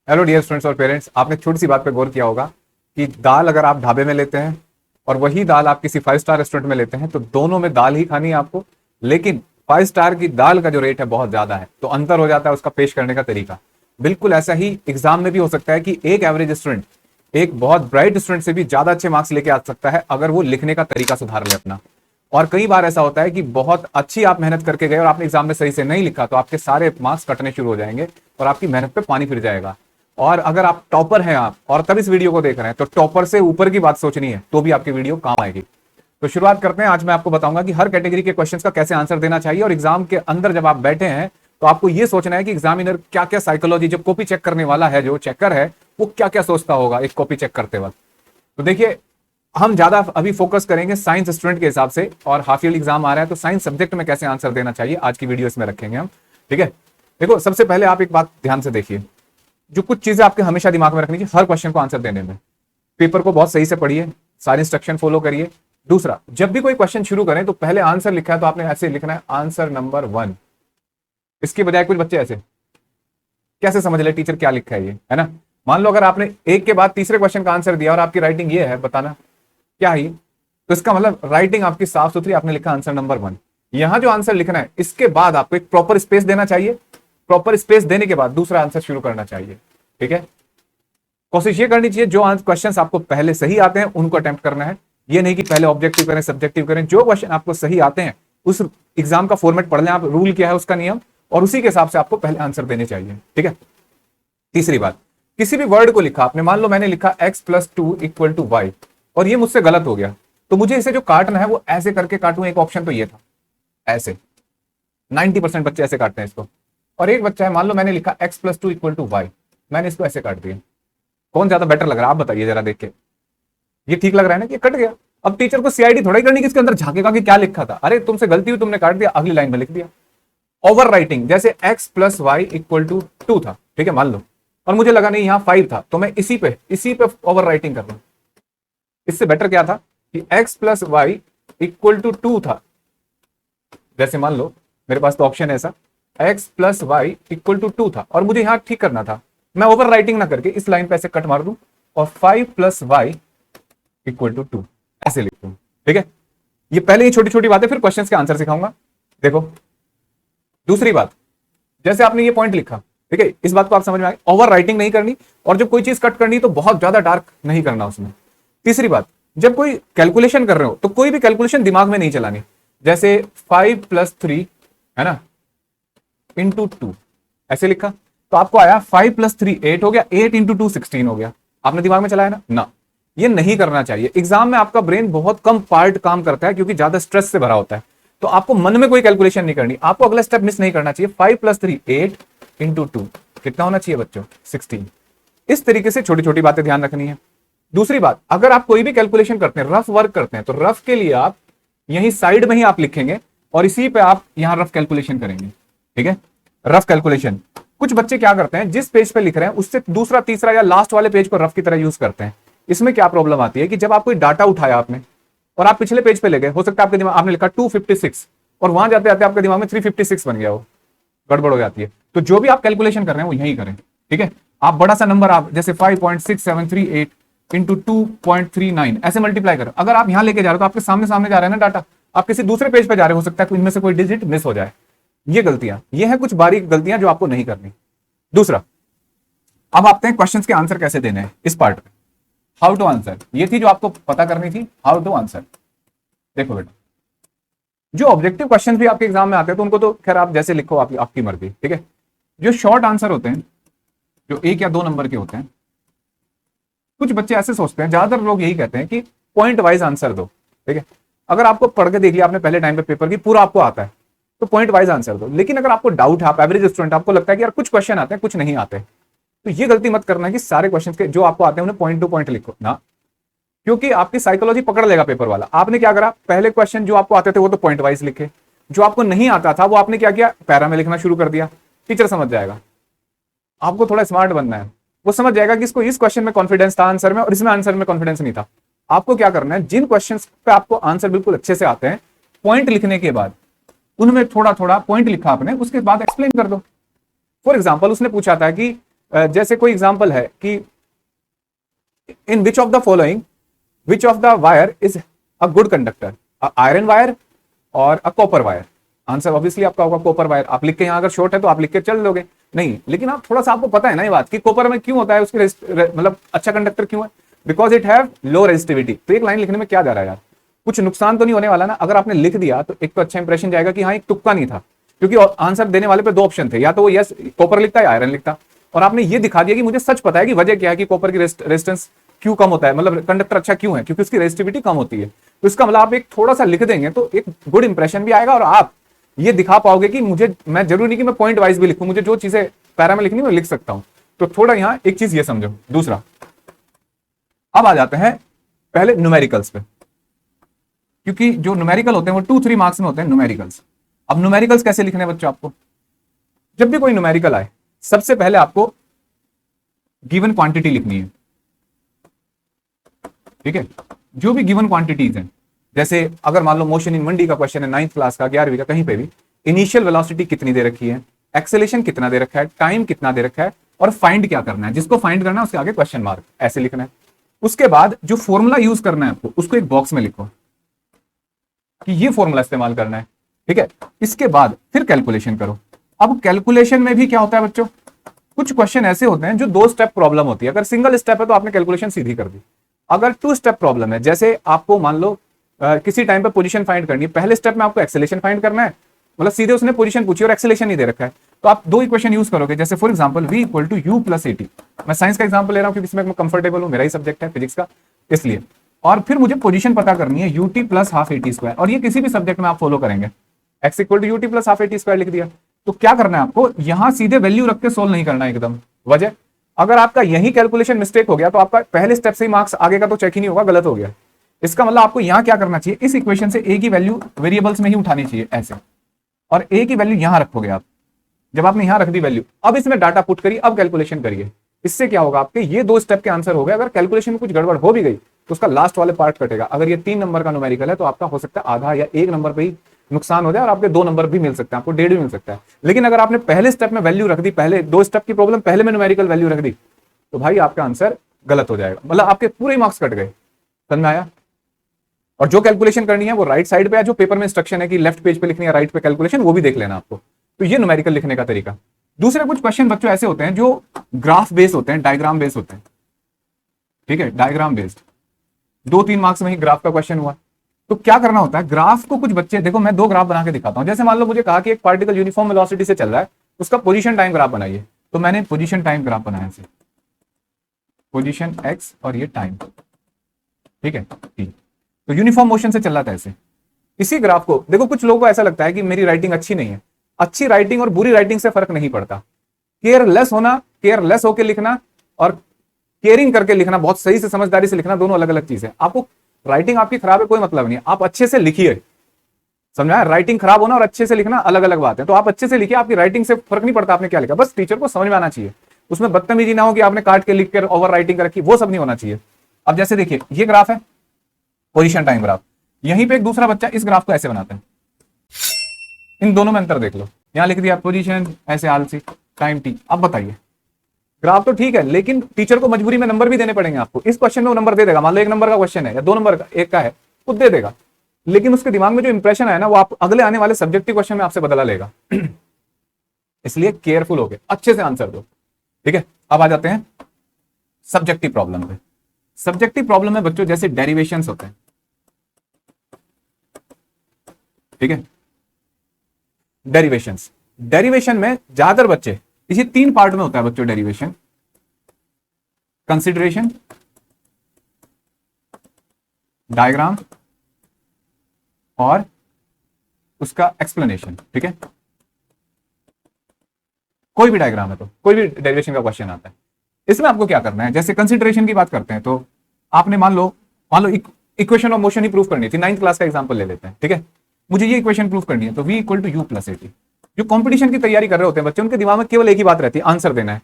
Hello dear students और parents, आपने छोटी सी बात पे गौर किया होगा कि दाल अगर आप ढाबे में लेते हैं और वही दाल आप किसी 5 स्टार रेस्टोरेंट में लेते हैं तो दोनों में दाल ही खानी है आपको। लेकिन 5 स्टार की दाल का जो रेट है बहुत ज्यादा है, तो अंतर हो जाता है उसका पेश करने का तरीका। बिल्कुल ऐसा ही एग्जाम में भी हो सकता है कि एक एवरेज स्टूडेंट एक बहुत ब्राइट स्टूडेंट से भी ज्यादा अच्छे मार्क्स लेके आ सकता है अगर वो लिखने का तरीका सुधार ले अपना। और कई बार ऐसा होता है कि बहुत अच्छी आप मेहनत करके गए और आपने एग्जाम में सही से नहीं लिखा तो आपके सारे मार्क्स कटने शुरू हो जाएंगे और आपकी मेहनत पे पानी फिर जाएगा। और अगर आप टॉपर हैं आप और तब इस वीडियो को देख रहे हैं तो टॉपर से ऊपर की बात सोचनी है तो भी आपकी वीडियो काम आएगी। तो शुरुआत करते हैं। आज मैं आपको बताऊंगा कि हर कैटेगरी के क्वेश्चंस का कैसे आंसर देना चाहिए और एग्जाम के अंदर जब आप बैठे हैं तो आपको यह सोचना है कि एग्जामिनर क्या क्या साइकोलॉजी, जब कॉपी चेक करने वाला है जो चेकर है वो क्या क्या सोचता होगा एक कॉपी चेक करते वक्त। तो देखिए, हम ज्यादा अभी फोकस करेंगे साइंस स्टूडेंट के हिसाब से, और हाफ ईयरली एग्जाम आ रहा है तो साइंस सब्जेक्ट में कैसे आंसर देना चाहिए आज की वीडियो इसमें रखेंगे हम। ठीक है, देखो सबसे पहले आप एक बात ध्यान से देखिए, जो कुछ चीजें आपके हमेशा दिमाग में रखनी चाहिए हर क्वेश्चन को आंसर देने में। पेपर को बहुत सही से पढ़िए, सारे इंस्ट्रक्शन फॉलो करिए। दूसरा, जब भी कोई क्वेश्चन शुरू करें तो पहले आंसर लिखा है तो आपने ऐसे लिखना है आंसर नंबर 1। इसके बजाय कुछ बच्चे ऐसे कैसे समझ ले टीचर क्या लिखा है ये, है ना। मान लो अगर आपने एक के बाद तीसरे क्वेश्चन का आंसर दिया और आपकी राइटिंग ये है, बताना क्या है, तो इसका मतलब राइटिंग आपकी साफ सुथरी, आपने लिखा आंसर नंबर 1। यहां जो आंसर लिखना है इसके बाद आपको एक प्रॉपर स्पेस देना चाहिए, प्रॉपर स्पेस देने के बाद दूसरा आंसर शुरू करना चाहिए। ठीक है, कोशिश ये करनी चाहिए जो क्वेश्चंस आपको पहले सही आते हैं उनको अटेम्प्ट करना है। ये नहीं कि पहले ऑब्जेक्टिव करें सब्जेक्टिव करें। जो क्वेश्चन आपको सही आते हैं उस एग्जाम का फॉर्मेट पढ़ लें आप, रूल क्या है उसका नियम, और उसी के हिसाब से आपको पहले आंसर देने चाहिए। ठीक है, तीसरी बात, किसी भी वर्ड को लिखा आपने, मान लो मैंने लिखा x+2 = y और ये मुझसे गलत हो गया तो मुझे इसे जो काटना है वो ऐसे करके काटूं। एक ऑप्शन तो ये था ऐसे, 90% बच्चे ऐसे काटते हैं इसको। और एक बच्चा है, मान लो मैंने लिखा x+2 = y, मैंने इसको ऐसे काट दिया। कौन ज्यादा बेटर लग रहा है आप बताइए जरा देख के। ये ठीक लग रहा है ना कि कट गया। अब टीचर को सीआईडी थोड़ा ही करनी कि इसके अंदर झांकेगा कि क्या लिखा था। अरे तुमसे गलती हुई, तुमने काट दिया, अगली लाइन में लिख दिया। ओवर राइटिंग, जैसे x+y = 2 था, ठीक है मान लो, और मुझे लगा नहीं यहां 5 था तो मैं इसी पे ओवर राइटिंग कर रहा हूं। इससे बेटर क्या था कि x+y = 2 था। जैसे मान लो मेरे पास तो ऑप्शन है ऐसा, x+y = 2 था और मुझे यहां ठीक करना था, मैं ओवर राइटिंग ना करके इस लाइन पे ऐसे कट मार दूं और 5+y = 2 ऐसे लिख दूं। ठीक है, ये पहले ही छोटी छोटी बातें, फिर क्वेश्चंस के आंसर सिखाऊंगा। देखो दूसरी बात, जैसे आपने ये पॉइंट लिखा, ठीक है, इस बात को आप समझ में आए, ओवर राइटिंग नहीं करनी और जब कोई चीज कट करनी तो बहुत ज्यादा डार्क नहीं करना उसमें। तीसरी बात, जब कोई कैलकुलेशन कर रहे हो तो कोई भी कैलकुलेशन दिमाग में नहीं चलानी। जैसे 5+3 है ना × 2 ऐसे लिखा तो आपको आया 5+3 8 हो गया, 8 × 2 16 हो गया। आपने दिमाग में चलाया ना, ये नहीं करना चाहिए। एग्जाम में आपका ब्रेन बहुत कम पार्ट काम करता है क्योंकि ज्यादा स्ट्रेस से भरा होता है, तो आपको मन में कोई कैलकुलेशन नहीं करनी। आपको अगला स्टेप मिस नहीं करना चाहिए। 5+3 8 × 2 कितना होना चाहिए बच्चों, 16। इस तरीके से छोटी छोटी बातें ध्यान रखनी है। दूसरी बात, अगर आप कोई भी कैलकुलेशन करते हैं, रफ वर्क करते हैं, तो रफ के लिए आप यही साइड में ही आप लिखेंगे और इसी पे आप यहां रफ कैलकुलेशन करेंगे। ठीक है, रफ कैलकुलेशन। कुछ बच्चे क्या करते हैं, जिस पेज पे लिख रहे हैं उससे दूसरा तीसरा या लास्ट वाले पेज को रफ की तरह यूज करते हैं। इसमें क्या प्रॉब्लम आती है कि जब आप कोई डाटा उठाया आपने और आप पिछले पेज पे ले गए, हो सकता है आपके दिमाग, आपने लिखा 256 और वहां जाते जाते आपके दिमाग में 356 बन गया, हो गड़बड़ हो जाती है। तो जो भी आप कैलकुलेशन कर रहे हैं वो यही करें। ठीक है, आप बड़ा सा नंबर आप जैसे 5.6738 × 2.39 ऐसे मल्टीप्लाई करें। अगर आप यहां लेके जा रहे हो तो आपके सामने सामने जा रहे हैं ना डाटा, आप किसी दूसरे पेज पे जा रहे हो सकता है इनमें से कोई डिजिट मिस हो जाए। ये गलतियां, ये है कुछ बारीक गलतियां जो आपको नहीं करनी। दूसरा, अब आते हैं क्वेश्चंस के आंसर कैसे देने हैं इस पार्ट में। हाउ टू आंसर, ये थी जो आपको पता करनी थी, हाउ टू आंसर। देखो बेटा, जो ऑब्जेक्टिव क्वेश्चन भी आपके एग्जाम में आते हैं तो उनको तो खैर आप जैसे लिखो आपकी मर्जी। ठीक है, जो शॉर्ट आंसर होते हैं, जो 1 या 2 नंबर के होते हैं, कुछ बच्चे ऐसे सोचते हैं, ज्यादातर लोग यही कहते हैं कि पॉइंट वाइज आंसर दो। ठीक है, अगर आपको पढ़ के देख लिया आपने पहले टाइम पे पेपर की, पूरा आपको आता है तो पॉइंट वाइज आंसर दो। लेकिन अगर आपको डाउट है, आप एवरेज स्टूडेंट, आपको लगता है कि यार कुछ क्वेश्चन आते हैं कुछ नहीं आते, तो ये गलती मत करना कि सारे क्वेश्चन के जो आपको आते हैं उन्हें पॉइंट टू पॉइंट लिखो ना, क्योंकि आपकी साइकोलॉजी पकड़ लेगा पेपर वाला। आपने क्या करा, पहले क्वेश्चन जो आपको आते थे वो तो पॉइंट वाइज लिखे, जो आपको नहीं आता था वो आपने क्या किया, पैरा में लिखना शुरू कर दिया। टीचर समझ जाएगा, आपको थोड़ा स्मार्ट बनना है, वो समझ जाएगा कि इसको इस क्वेश्चन में कॉन्फिडेंस था आंसर में और इसमें आंसर में कॉन्फिडेंस नहीं था। आपको क्या करना है, जिन क्वेश्चन पे आपको आंसर बिल्कुल अच्छे से आते हैं, पॉइंट लिखने के बाद उनमें थोड़ा थोड़ा पॉइंट लिखा आपने, उसके बाद एक्सप्लेन कर दो। फॉर एग्जाम्पल, उसने पूछा था कि जैसे कोई एग्जांपल है कि in which of the following which of the wire is a good conductor, iron wire और a copper wire. Answer obviously आपका होगा कॉपर वायर। आप लिख के यहाँ अगर शॉर्ट है तो आप लिख के चल लोगे नहीं, लेकिन आप थोड़ा सा आपको पता है ना ये बात कि कॉपर में क्यों होता है, उसकी मतलब अच्छा कंडक्टर क्यों है, because it have low resistivity. तो एक लाइन लिखने में क्या जा रहा है यार, कुछ नुकसान तो नहीं होने वाला ना। अगर आपने लिख दिया तो एक तो अच्छा इंप्रेशन जाएगा कि हाँ एक तुक्का नहीं था, क्योंकि आंसर देने वाले पे दो ऑप्शन थे, या तो वो यस कॉपर लिखता है या आयरन लिखता, और आपने ये दिखा दिया कि मुझे सच पता है कि वजह क्या है कि कॉपर की रेजिस्टेंस क्यों कम होता है, मतलब कंडक्टर अच्छा क्यों है, क्योंकि उसकी रेजिस्टिविटी कम होती है। तो इसका मतलब आप एक थोड़ा सा लिख देंगे तो एक गुड इंप्रेशन भी आएगा, और आप ये दिखा पाओगे कि मुझे, मैं जरूरी नहीं कि मैं पॉइंट वाइज भी लिखूं, मुझे जो चीजें पैरा में लिखनी मैं लिख सकता हूं। तो थोड़ा यहां एक चीज ये समझो। दूसरा, अब आ जाते हैं पहले न्यूमेरिकल्स पे, क्योंकि जो न्यूमेरिकल होते हैं वो 2-3 मार्क्स में होते हैं न्यूमेरिकल्स। अब न्यूमेरिकल्स कैसे लिखने बच्चों, आपको जब भी कोई न्यूमेरिकल आए सबसे पहले आपको गिवन क्वांटिटी लिखनी है, ठीक है। जो भी गिवन क्वांटिटीज हैं, जैसे अगर मान लो मोशन इन मंडी का क्वेश्चन है 9th क्लास का 11वीं का, कहीं पे भी इनिशियल वेलोसिटी कितनी दे रखी है, एक्सेलेरेशन कितना दे रखा है, टाइम कितना दे रखा है, और फाइंड क्या करना है, जिसको फाइंड करना है उसके आगे क्वेश्चन मार्क ऐसे लिखना है। उसके बाद जो फॉर्मूला यूज करना है आपको उसको एक बॉक्स में लिखो कि ये फॉर्मूला इस्तेमाल करना है, ठीक है। इसके बाद फिर कैलकुलेशन करो। अब कैलकुलेशन में भी क्या होता है बच्चों, कुछ क्वेश्चन ऐसे होते हैं जो 2 स्टेप प्रॉब्लम होती है। अगर सिंगल स्टेप है तो आपने कैलकुलेशन सीधी कर दी। अगर 2 स्टेप प्रॉब्लम है, जैसे आपको मान लो किसी टाइम पे पोजीशन फाइंड करनी है, पहले स्टेप में आपको एक्सेलेरेशन फाइंड करना है, मतलब सीधे उसने पोजीशन पूछी और एक्सेलेरेशन नहीं दे रखा है, तो आप 2 इक्वेशन यूज करोगे। जैसे for example v equal to u plus at, मैं साइंस का एग्जांपल ले रहा हूं क्योंकि इसमें मैं कंफर्टेबल हूं, मेरा ही सब्जेक्ट है फिजिक्स का, इसलिए। और फिर मुझे पोजीशन पता करनी है ut plus half at square, और ये किसी भी सब्जेक्ट में आप फॉलो करेंगे। x equal to ut plus half at square लिख दिया, तो क्या करना है आपको, यहां सीधे वैल्यू रख के सोल्व नहीं करना है एकदम। वजह, अगर आपका यही कैलकुलेशन मिस्टेक हो गया तो आपका पहले स्टेप से ही मार्क्स आगे का तो चेक ही नहीं होगा, गलत हो गया। इसका मतलब आपको यहां क्या करना चाहिए, इस इक्वेशन से a की वैल्यू वेरिएबल्स में ही उठानी चाहिए ऐसे, और a की वैल्यू यहां रखोगे आप। जब आपने यहां रख दी वैल्यू, अब इसमें डाटा पुट करिए, अब कैलकुलेशन करिए। इससे क्या होगा, आपके ये 2 स्टेप के आंसर हो गए। अगर कैलकुलेशन में कुछ गड़बड़ हो भी गई तो उसका लास्ट वाले पार्ट कटेगा। अगर ये 3 नंबर का न्यूमेरिकल है तो आपका हो सकता है आधा या 1 नंबर पे ही नुकसान हो जाए, और आपके 2 नंबर भी मिल सकते हैं, आपको 1.5 भी मिल सकता है। लेकिन अगर आपने पहले स्टेप में वैल्यू रख दी, पहले 2 स्टेप की प्रॉब्लम पहले में न्यूमेरिकल वैल्यू रख दी, तो भाई आपका आंसर गलत हो जाएगा, मतलब आपके पूरे मार्क्स कट गए। समझ में आया। और जो कैलकुलेशन करनी है वो राइट साइड पे है, जो पेपर में इंस्ट्रक्शन है कि लेफ्ट पेज पे लिखनी है राइट पे कैलकुलेशन, वो भी देख लेना आपको। तो ये न्यूमेरिकल लिखने का तरीका। दूसरे कुछ क्वेश्चन बच्चों ऐसे होते हैं जो ग्राफ बेस्ड होते हैं, डायग्राम बेस्ड होते हैं, ठीक है, डायग्राम बेस्ड। 2-3 मार्क्स में ही ग्राफ का क्वेश्चन हुआ, तो क्या करना होता है, ग्राफ को कुछ बच्चे, देखो मैं 2 ग्राफ बना के दिखाता हूं। जैसे मान लो मुझे कहा कि एक पार्टिकल यूनिफॉर्म वेलोसिटी से चल रहा है, उसका पोजीशन टाइम ग्राफ बनाइए, तो मैंने पोजीशन टाइम ग्राफ बनाया ऐसे, पोजीशन एक्स और ये टाइम, ठीक है टी। तो यूनिफॉर्म मोशन से चल रहा था ऐसे। इसी ग्राफ को देखो, कुछ लोगों को ऐसा लगता है कि मेरी राइटिंग अच्छी नहीं है। अच्छी राइटिंग और बुरी राइटिंग से फर्क नहीं पड़ता। केयरलेस होना, केयरलेस होकर लिखना, और केयरिंग करके लिखना, बहुत सही से समझदारी से लिखना, दोनों अलग अलग चीज है। आपको राइटिंग आपकी खराब है कोई मतलब नहीं है, आप अच्छे से लिखिए, समझा। राइटिंग खराब होना और अच्छे से लिखना अलग अलग बात है। तो आप अच्छे से लिखिए, आपकी राइटिंग से फर्क नहीं पड़ता आपने क्या लिखा, बस टीचर को समझ में आना चाहिए। उसमें बदतमीजी ना हो कि आपने काट के लिख कर ओवर राइटिंग कर रखी, वो सब नहीं होना चाहिए। अब जैसे देखिए ये ग्राफ है पोजीशन टाइम ग्राफ, यहीं पे एक दूसरा बच्चा इस ग्राफ को ऐसे बनाता है। इन दोनों में अंतर देख लो, यहां लिख दिया पोजीशन ऐसे आलसी, टाइम टी। अब बताइए, ग्राफ तो ठीक है लेकिन टीचर को मजबूरी में नंबर भी देने पड़ेंगे आपको। इस क्वेश्चन में वो नंबर दे देगा, मान लो 1 नंबर का क्वेश्चन है या 2 नंबर का, 1 का है, खुद दे देगा, लेकिन उसके दिमाग में जो इंप्रेशन है ना वो आप अगले आने वाले सब्जेक्टिव क्वेश्चन में आपसे बदला लेगा। इसलिए केयरफुल होकर अच्छे से आंसर दो, ठीक है। अब आ जाते हैं सब्जेक्टिव प्रॉब्लम पे। सब्जेक्टिव प्रॉब्लम में बच्चों जैसे डेरिवेशंस होते हैं, ठीक है। डेरिवेशंस, डेरिवेशन में ज्यादातर बच्चे, इसे 3 पार्ट में होता है बच्चों डेरिवेशन, कंसिडरेशन, डायग्राम और उसका एक्सप्लेनेशन, ठीक है। कोई भी डायग्राम है तो कोई भी डेरिवेशन का क्वेश्चन आता है, इसमें आपको क्या करना है। जैसे कंसिडरेशन की बात करते हैं तो आपने मान लो इक्वेशन ऑफ मोशन ही प्रूफ करनी थी, 9th क्लास का एग्जांपल ले लेते हैं, ठीक है। मुझे ये इक्वेशन प्रूफ करनी है, तो v equal to u plus at. जो कंपटीशन की तैयारी कर रहे होते हैं बच्चे, उनके दिमाग में केवल एक ही बात रहती है, आंसर देना है,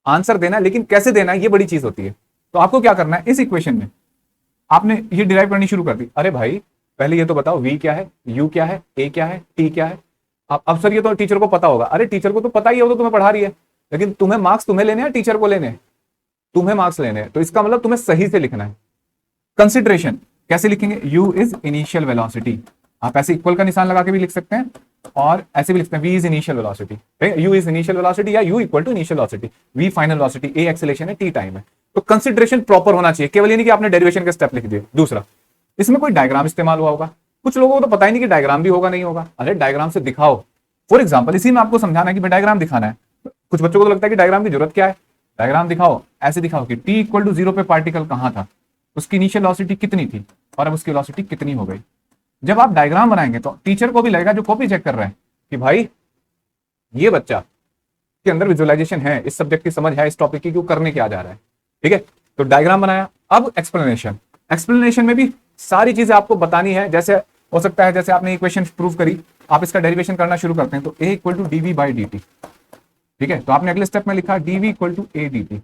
आंसर देना है, लेकिन कैसे देना है ये बड़ी चीज होती है। तो आपको क्या करना है, इस इक्वेशन में आपने ये डिराइव करनी शुरू कर दी। अरे भाई पहले ये तो बताओ v क्या है, u क्या है, a क्या है, t क्या है। अब सर ये तो टीचर को पता होगा। अरे टीचर को तो पता ही है, वो तो तुम्हें पढ़ा रही है। लेकिन तुम्हें मार्क्स तुम्हें लेने हैं, टीचर को लेने हैं? तुम्हें मार्क्स लेने हैं, तो इसका मतलब तुम्हें सही से लिखना है। कंसिडरेशन कैसे लिखेंगे? u इज इनिशियल वेलोसिटी, आप ऐसे इक्वल का निशान लगा के भी लिख सकते हैं और ऐसे भी लिखते हैं v is initial velocity, u is initial velocity या u equal to initial velocity, v final velocity, a acceleration है, t टाइम है। तो कंसिडरेशन प्रॉपर होना चाहिए, केवल ये नहीं कि आपने डेरिवेशन के स्टेप लिख दिए। दूसरा, इसमें कोई डायग्राम इस्तेमाल हुआ होगा, कुछ लोगों को तो पता ही नहीं कि डायग्राम भी होगा नहीं होगा। अरे डायग्राम से दिखाओ, फॉर एग्जाम्पल इसी में आपको समझाना है कि डायग्राम दिखाना है। कुछ बच्चों को तो लगता है कि डायग्राम की जरूरत क्या है, डायग्राम दिखाओ, ऐसे दिखाओ कि t इक्वल टू 0 पे पार्टिकल कहां था, उसकी इनिशियल वेलोसिटी कितनी थी और अब उसकी वेलोसिटी कितनी हो गई। जब आप डायग्राम बनाएंगे तो टीचर को भी लगेगा, जो कॉपी चेक कर रहे हैं, कि भाई ये बच्चा के अंदर विजुअलाइजेशन है, इस सब्जेक्ट की समझ है, इस टॉपिक की, क्यों करने क्या जा रहा है। ठीक है, तो डायग्राम बनाया। अब एक्सप्लेनेशन, एक्सप्लेनेशन में भी सारी चीजें आपको बतानी है। जैसे हो सकता है, जैसे आपने इक्वेशन प्रूव करी, आप इसका डेरिवेशन करना शुरू करते हैं, तो a equal to dv by dt। ठीक है, तो आपने अगले स्टेप में लिखा dv equal to a dt।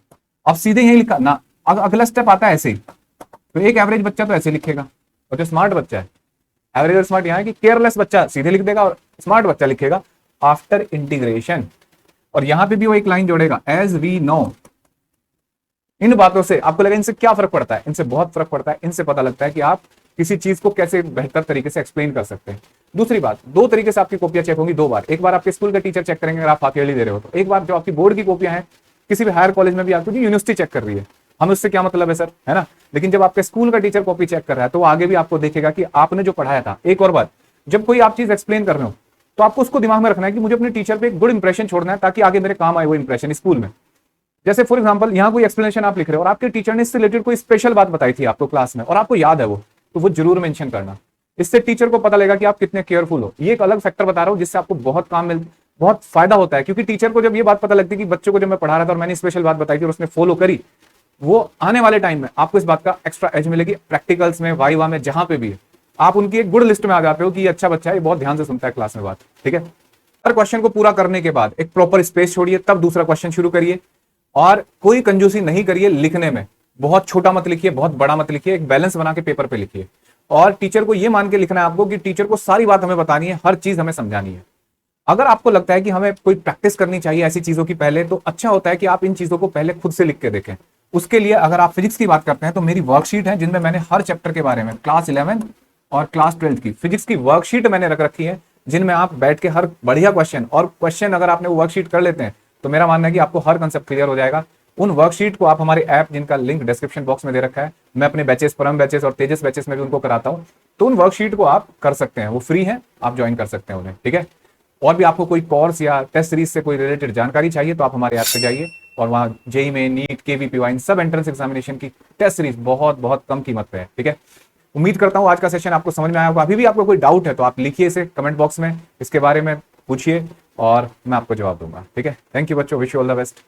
अब सीधे यही लिखा ना, अगला स्टेप आता है ऐसे ही। तो एक एवरेज बच्चा तो ऐसे लिखेगा, और जो स्मार्ट बच्चा है, एवरेज और स्मार्ट यहाँ है कि केयरलेस बच्चा सीधे लिख देगा और स्मार्ट बच्चा लिखेगा आफ्टर इंटीग्रेशन। और यहां पे भी वो एक लाइन जोड़ेगा, एज वी नो। इन बातों से आपको लगा इनसे क्या फर्क पड़ता है? इनसे बहुत फर्क पड़ता है। इनसे पता लगता है कि आप किसी चीज को कैसे बेहतर तरीके से एक्सप्लेन कर सकते हैं। दूसरी बात, दो तरीके से आपकी कॉपियां चेक होंगी, दो बार। एक बार आपके स्कूल का टीचर चेक करेंगे अगर आप हाफ ईयरली दे रहे हो तो, एक बार जो आपकी बोर्ड की कॉपियां हैं, किसी भी हायर कॉलेज में भी आपकी यूनिवर्सिटी चेक कर रही है, हमें उससे क्या मतलब है सर, है ना। लेकिन जब आपके स्कूल का टीचर कॉपी चेक कर रहा है तो वो आगे भी आपको देखेगा कि आपने जो पढ़ाया था। एक और बात, जब कोई आप चीज एक्सप्लेन कर रहे हो तो आपको उसको दिमाग में रखना है कि मुझे अपने टीचर पे एक गुड इंप्रेशन छोड़ना है, ताकि आगे मेरे काम आए वो इंप्रेशन स्कूल में। जैसे फॉर एग्जांपल यहाँ कोई एक्सप्लेनेशन आप लिख रहे हो और आपके टीचर ने इससे रिलेटेड कोई स्पेशल बात बताई थी आपको क्लास में और आपको याद है वो, तो वो जरूर मेंशन करना। इससे टीचर को पता लगेगा कि आप कितने केयरफुल हो। ये एक अलग फैक्टर बता रहा हूँ जिससे आपको बहुत फायदा होता है, क्योंकि टीचर को जब ये बात पता लगती है कि बच्चों को जब मैं पढ़ा रहा था और मैंने स्पेशल बात बताई थी और उसने फॉलो करी, वो आने वाले टाइम में आपको इस बात का एक्स्ट्रा एज मिलेगी। प्रैक्टिकल्स में, वाइवा में, जहां पे भी है, आप उनकी एक गुड लिस्ट में आ जाते हो कि ये अच्छा बच्चा है, ये बहुत ध्यान से सुनता है क्लास में बात। ठीक है, हर क्वेश्चन को पूरा करने के बाद एक प्रॉपर स्पेस छोड़िए, तब दूसरा क्वेश्चन शुरू करिए। और कोई कंजूसी नहीं करिए लिखने में, बहुत छोटा मत लिखिए, बहुत बड़ा मत लिखिए, एक बैलेंस बना के पेपर पे लिखिए। और टीचर को ये मान के लिखना है आपको कि टीचर को सारी बात हमें बतानी है, हर चीज हमें समझानी है। अगर आपको लगता है कि हमें कोई प्रैक्टिस करनी चाहिए ऐसी चीजों की पहले, तो अच्छा होता है कि आप इन चीजों को पहले खुद से लिख के देखें। उसके लिए अगर आप फिजिक्स की बात करते हैं तो मेरी वर्कशीट है जिनमें मैंने हर चैप्टर के बारे में, क्लास 11 और क्लास 12 की फिजिक्स की वर्कशीट मैंने रख रखी है, जिनमें आप बैठ के हर बढ़िया क्वेश्चन, और क्वेश्चन अगर आपने वो वर्कशीट कर लेते हैं तो मेरा मानना है कि आपको हर कंसेप्ट क्लियर हो जाएगा। उन वर्कशीट को आप हमारे ऐप, जिनका लिंक डिस्क्रिप्शन बॉक्स में दे रखा है, मैं अपने बैचेस, परम बैचेस और तेजस बैचेस में भी उनको कराता हूं, तो उन वर्कशीट को आप कर सकते हैं, वो फ्री है, आप ज्वाइन कर सकते हैं उन्हें। ठीक है, और भी आपको कोई कोर्स या टेस्ट सीरीज से कोई रिलेटेड जानकारी चाहिए तो आप हमारे ऐप पे जाइए, और वहां जेई में, नीट, केवीपी, इन सब एंट्रेंस एग्जामिनेशन की टेस्ट सीरीज बहुत बहुत कम कीमत पे है। ठीक है, उम्मीद करता हूं आज का सेशन आपको समझ में आया होगा। अभी भी आपको कोई डाउट है तो आप लिखिए इसे कमेंट बॉक्स में, इसके बारे में पूछिए और मैं आपको जवाब दूंगा। ठीक है, थैंक यू बच्चों, wish you all the best.